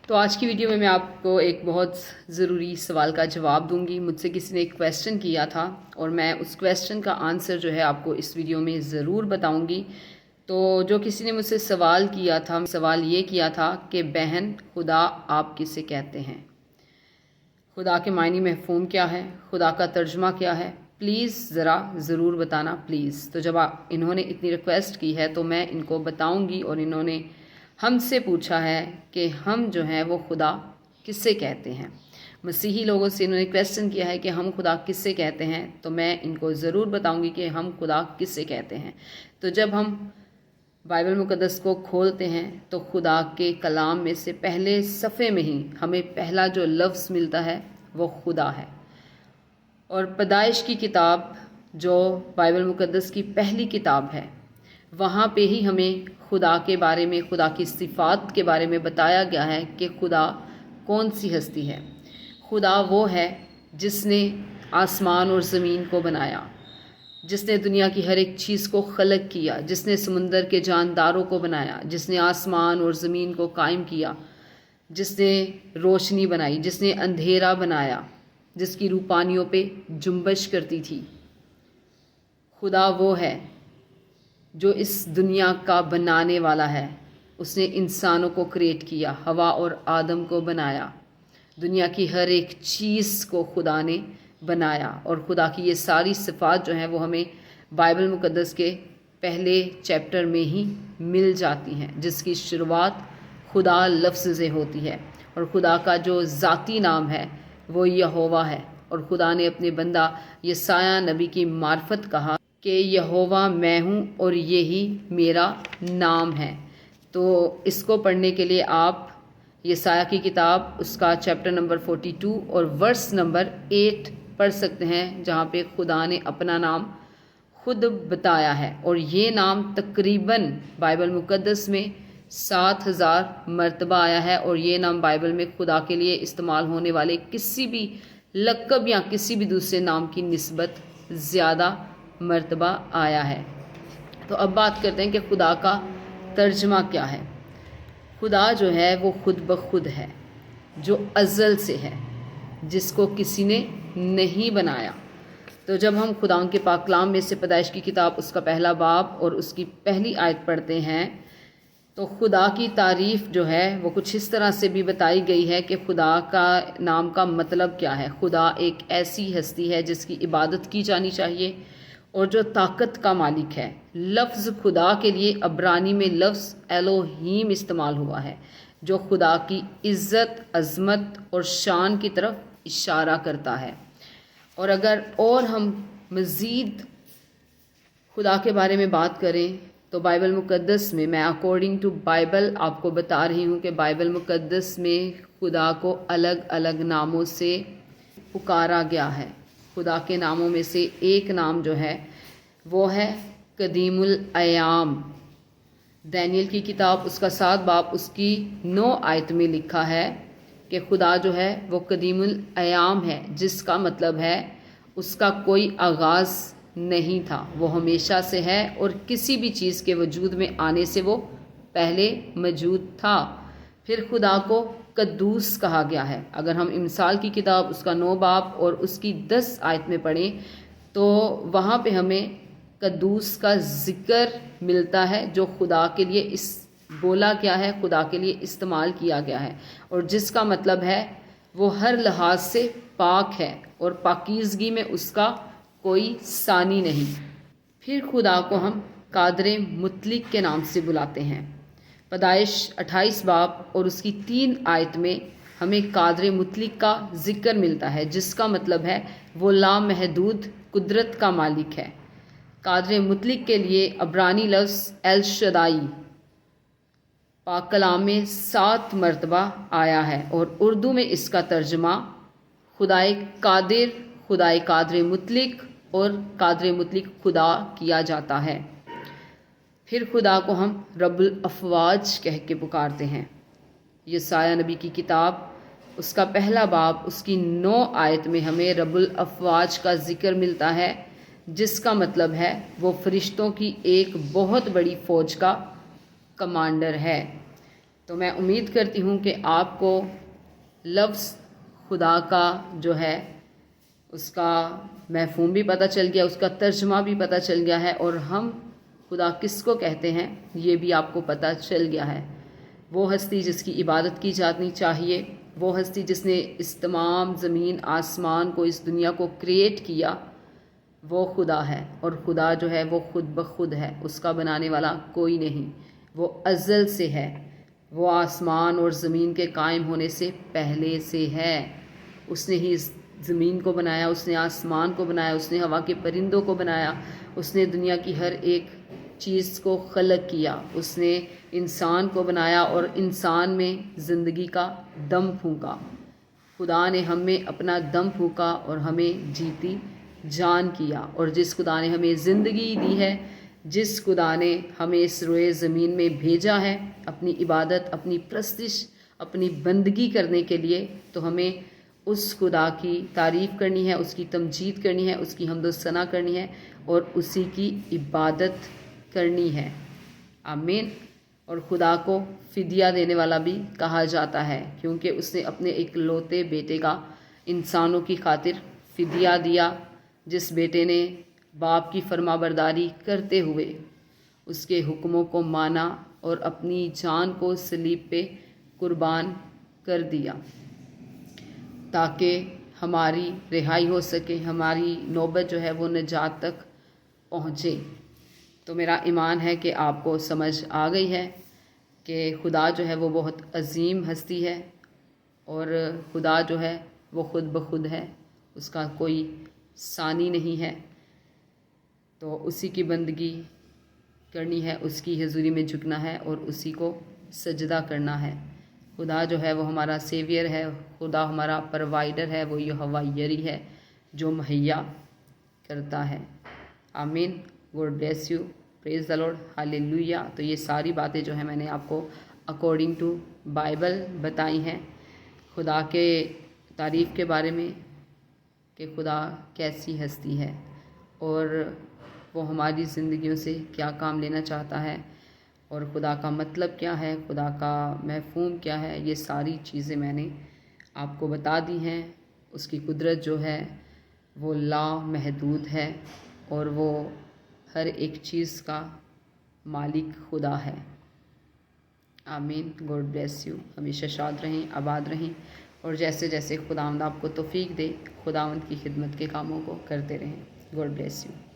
تو آج کی ویڈیو میں آپ کو ایک بہت ضروری سوال کا جواب دوں گی۔ مجھ سے کسی نے ایک کویسچن کیا تھا اور میں اس کویسچن کا آنسر جو ہے آپ کو اس ویڈیو میں ضرور بتاؤں گی۔ تو جو کسی نے مجھ سے سوال کیا تھا، سوال یہ کیا تھا کہ بہن خدا آپ کسے کہتے ہیں؟ خدا کے معنی مفہوم کیا ہے؟ خدا کا ترجمہ کیا ہے؟ پلیز ذرا ضرور بتانا پلیز۔ تو جب انہوں نے اتنی ریکویسٹ کی ہے تو میں ان کو بتاؤں گی، اور انہوں نے ہم سے پوچھا ہے کہ ہم جو ہیں وہ خدا کس سے کہتے ہیں۔ مسیحی لوگوں سے انہوں نے کویسچن کیا ہے کہ ہم خدا کس سے کہتے ہیں، تو میں ان کو ضرور بتاؤں گی کہ ہم خدا کس سے کہتے ہیں۔ تو جب ہم بائبل مقدس کو کھولتے ہیں تو خدا کے کلام میں سے پہلے صفحے میں ہی ہمیں پہلا جو لفظ ملتا ہے وہ خدا ہے۔ اور پیدائش کی کتاب جو بائبل مقدس کی پہلی کتاب ہے، وہاں پہ ہی ہمیں خدا کے بارے میں، خدا کی صفات کے بارے میں بتایا گیا ہے کہ خدا کون سی ہستی ہے۔ خدا وہ ہے جس نے آسمان اور زمین کو بنایا، جس نے دنیا کی ہر ایک چیز کو خلق کیا، جس نے سمندر کے جانداروں کو بنایا، جس نے آسمان اور زمین کو قائم کیا، جس نے روشنی بنائی، جس نے اندھیرا بنایا، جس کی روح پانیوں پہ جنبش کرتی تھی۔ خدا وہ ہے جو اس دنیا کا بنانے والا ہے۔ اس نے انسانوں کو کریٹ کیا، ہوا اور آدم کو بنایا، دنیا کی ہر ایک چیز کو خدا نے بنایا۔ اور خدا کی یہ ساری صفات جو ہیں وہ ہمیں بائبل مقدس کے پہلے چیپٹر میں ہی مل جاتی ہیں، جس کی شروعات خدا لفظ سے ہوتی ہے۔ اور خدا کا جو ذاتی نام ہے وہ یہوہ ہے، اور خدا نے اپنے بندہ یسایہ نبی کی معرفت کہا کہ یہوہ میں ہوں اور یہی میرا نام ہے۔ تو اس کو پڑھنے کے لیے آپ یسایہ کی کتاب اس کا چیپٹر نمبر 42 اور ورس نمبر 8 پڑھ سکتے ہیں، جہاں پہ خدا نے اپنا نام خود بتایا ہے۔ اور یہ نام تقریباً بائبل مقدس میں 7000 مرتبہ آیا ہے، اور یہ نام بائبل میں خدا کے لیے استعمال ہونے والے کسی بھی لقب یا کسی بھی دوسرے نام کی نسبت زیادہ مرتبہ آیا ہے۔ تو اب بات کرتے ہیں کہ خدا کا ترجمہ کیا ہے۔ خدا جو ہے وہ خود بخود ہے، جو ازل سے ہے، جس کو کسی نے نہیں بنایا۔ تو جب ہم خدا کے پاک کلام میں سے پیدائش کی کتاب اس کا پہلا باب اور اس کی پہلی آیت پڑھتے ہیں تو خدا کی تعریف جو ہے وہ کچھ اس طرح سے بھی بتائی گئی ہے کہ خدا کا نام کا مطلب کیا ہے۔ خدا ایک ایسی ہستی ہے جس کی عبادت کی جانی چاہیے اور جو طاقت کا مالک ہے۔ لفظ خدا کے لیے عبرانی میں لفظ الوہیم استعمال ہوا ہے، جو خدا کی عزت، عظمت اور شان کی طرف اشارہ کرتا ہے۔ اور اگر اور ہم مزید خدا کے بارے میں بات کریں تو بائبل مقدس میں اکارڈنگ ٹو بائبل آپ کو بتا رہی ہوں کہ بائبل مقدس میں خدا کو الگ الگ ناموں سے پکارا گیا ہے۔ خدا کے ناموں میں سے ایک نام جو ہے وہ ہے قدیم الایام۔ دانیل کی کتاب اس کا 7 باب اس کی 9 آیت میں لکھا ہے کہ خدا جو ہے وہ قدیم الایام ہے، جس کا مطلب ہے اس کا کوئی آغاز نہیں تھا، وہ ہمیشہ سے ہے اور کسی بھی چیز کے وجود میں آنے سے وہ پہلے موجود تھا۔ پھر خدا کو قدوس کہا گیا ہے۔ اگر ہم امثال کی کتاب اس کا 9 باب اور اس کی 10 آیت میں پڑھیں تو وہاں پہ ہمیں قدوس کا ذکر ملتا ہے، جو خدا کے لیے بولا کیا ہے، خدا کے لیے استعمال کیا گیا ہے، اور جس کا مطلب ہے وہ ہر لحاظ سے پاک ہے اور پاکیزگی میں اس کا کوئی ثانی نہیں۔ پھر خدا کو ہم قادر مطلق کے نام سے بلاتے ہیں۔ پیدائش 28 باب اور اس کی 3 آیت میں ہمیں قادر مطلق کا ذکر ملتا ہے، جس کا مطلب ہے وہ لامحدود قدرت کا مالک ہے۔ قادر مطلق کے لیے عبرانی لفظ ایل شدائی پاک کلام میں 7 مرتبہ آیا ہے، اور اردو میں اس کا ترجمہ خدائے قادر، خدائے قادر مطلق اور قادر مطلق خدا کیا جاتا ہے۔ پھر خدا کو ہم رب الافواج کہہ کے پکارتے ہیں۔ یسایہ نبی کی کتاب اس کا پہلا باب اس کی 9 آیت میں ہمیں رب الافواج کا ذکر ملتا ہے، جس کا مطلب ہے وہ فرشتوں کی ایک بہت بڑی فوج کا کمانڈر ہے۔ تو میں امید کرتی ہوں کہ آپ کو لفظ خدا کا جو ہے اس کا مفہوم بھی پتہ چل گیا، اس کا ترجمہ بھی پتہ چل گیا ہے، اور ہم خدا کس کو کہتے ہیں یہ بھی آپ کو پتہ چل گیا ہے۔ وہ ہستی جس کی عبادت کی جانی چاہیے، وہ ہستی جس نے اس تمام زمین آسمان کو، اس دنیا کو کریٹ کیا، وہ خدا ہے۔ اور خدا جو ہے وہ خود بخود ہے، اس کا بنانے والا کوئی نہیں، وہ ازل سے ہے، وہ آسمان اور زمین کے قائم ہونے سے پہلے سے ہے۔ اس نے ہی اس زمین کو بنایا، اس نے آسمان کو بنایا، اس نے ہوا کے پرندوں کو بنایا، اس نے دنیا کی ہر ایک چیز کو خلق کیا، اس نے انسان کو بنایا اور انسان میں زندگی کا دم پھونکا۔ خدا نے ہم میں اپنا دم پھونکا اور ہمیں جیتی جان کیا، اور جس خدا نے ہمیں زندگی دی ہے، جس خدا نے ہمیں اس روئے زمین میں بھیجا ہے اپنی عبادت، اپنی پرستش، اپنی بندگی کرنے کے لیے، تو ہمیں اس خدا کی تعریف کرنی ہے، اس کی تمجید کرنی ہے، اس کی حمد و ثنا کرنی ہے اور اسی کی عبادت کرنی ہے۔ آمین۔ اور خدا کو فدیہ دینے والا بھی کہا جاتا ہے، کیونکہ اس نے اپنے اکلوتے بیٹے کا انسانوں کی خاطر فدیہ دیا، جس بیٹے نے باپ کی فرما برداری کرتے ہوئے اس کے حکموں کو مانا اور اپنی جان کو صلیب پہ قربان کر دیا تاکہ ہماری رہائی ہو سکے، ہماری نوبت جو ہے وہ نجات تک پہنچے۔ تو میرا ایمان ہے کہ آپ کو سمجھ آ گئی ہے کہ خدا جو ہے وہ بہت عظیم ہستی ہے، اور خدا جو ہے وہ خود بخود ہے، اس کا کوئی ثانی نہیں ہے۔ تو اسی کی بندگی کرنی ہے، اس کی حضوری میں جھکنا ہے اور اسی کو سجدہ کرنا ہے۔ خدا جو ہے وہ ہمارا سیویئر ہے، خدا ہمارا پروائیڈر ہے، وہ یہوہ یری ہے جو مہیا کرتا ہے۔ آمین۔ God bless you, praise the Lord, hallelujah. تو یہ ساری باتیں جو ہیں میں نے آپ کو اکارڈنگ ٹو بائبل بتائی ہیں، خدا کے تعریف کے بارے میں کہ خدا کیسی ہستی ہے اور وہ ہماری زندگیوں سے کیا کام لینا چاہتا ہے، اور خدا کا مطلب کیا ہے، خدا کا مفہوم کیا ہے، یہ ساری چیزیں میں نے آپ کو بتا دی ہیں۔ اس کی قدرت جو ہے وہ لا محدود ہے، اور وہ ہر ایک چیز کا مالک خدا ہے۔ آمین۔ God bless you. ہمیشہ شاد رہیں، آباد رہیں، اور جیسے جیسے خداوند آپ کو توفیق دے، خداوند کی خدمت کے کاموں کو کرتے رہیں۔ God bless you.